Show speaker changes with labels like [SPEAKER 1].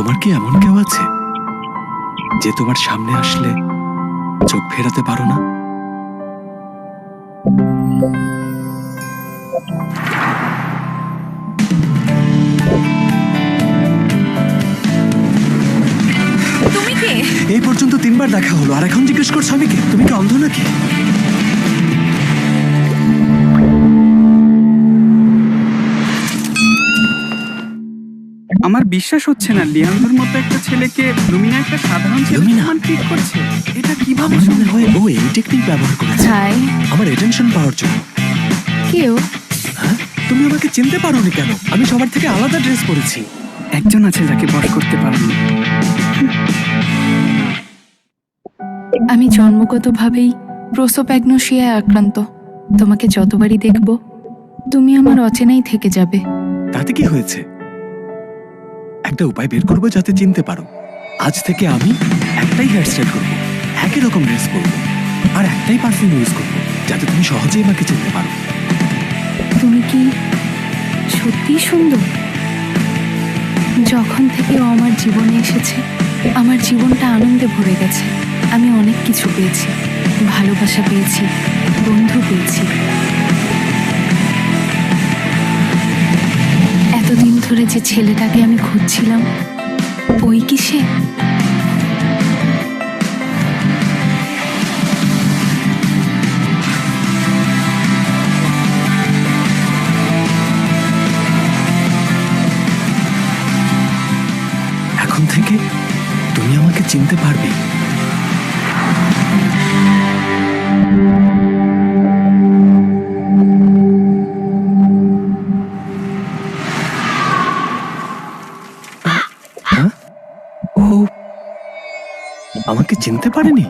[SPEAKER 1] তোমার কি এমন কেউ আছে যে তোমার সামনে আসলে চোখ ফেরাতে পারো না?
[SPEAKER 2] তুমি কে?
[SPEAKER 1] এই পর্যন্ত 3 বার দেখা হলো, আর এখন জিজ্ঞেস করছো আমি কে? তুমি কি অন্ধ নাকি?
[SPEAKER 3] আমার বিশ্বাস হচ্ছে না লিয়ান্ডার মতো একটা ছেলেকে লুমিনা একটা সাধারণ ছেলে
[SPEAKER 1] লুমিনা?
[SPEAKER 3] সমান ট্রিট করছে। এটা কিভাবে
[SPEAKER 1] আমার মনে
[SPEAKER 3] সম্ভব?
[SPEAKER 1] হয় ও এই টেকনিক ব্যবহার করেছে
[SPEAKER 2] হাই।
[SPEAKER 1] আমার অ্যাটেনশন পাওয়ার জন্য।
[SPEAKER 2] কেউ?
[SPEAKER 1] হ্যাঁ, তুমি আমাকে চিনতে পারোনি কেন? আমি সবার থেকে আলাদা ড্রেস পরেছি।
[SPEAKER 3] একজন আছে যাকে বশ করতে পারেনি।
[SPEAKER 2] আমি জন্মগতভাবেই প্রোসোপ্যাগনোসিয়ায় আক্রান্ত। তোমাকে যতবারই দেখব তুমি আমার অচেনাই থেকে যাবে।
[SPEAKER 1] তাতে কি হয়েছে? একটা উপায় বের করবো যাতে চিনতে পারো। আজ থেকে আমি একটাই হেয়ারস্টাইল করবো, একই রকম ড্রেস পরবো, আর একটাই পারফিউম ইউজ করবো, যাতে তুমি সহজেই আমাকে চিনতে পারো।
[SPEAKER 2] তুমি কি সত্যিই সুন্দর? যখন থেকে ও আমার জীবনে এসেছে আমার জীবনটা আনন্দে ভরে গেছে। আমি অনেক কিছু পেয়েছি, ভালোবাসা পেয়েছি, বন্ধু পেয়েছি। এতদিন ধরে যে ছেলেটাকে আমি খুঁজছিলাম ওই কি সে?
[SPEAKER 1] এখন থেকে তুমি আমাকে চিনতে পারবে। হ্যাঁ? ও আমাকে চিনতে পারেনি?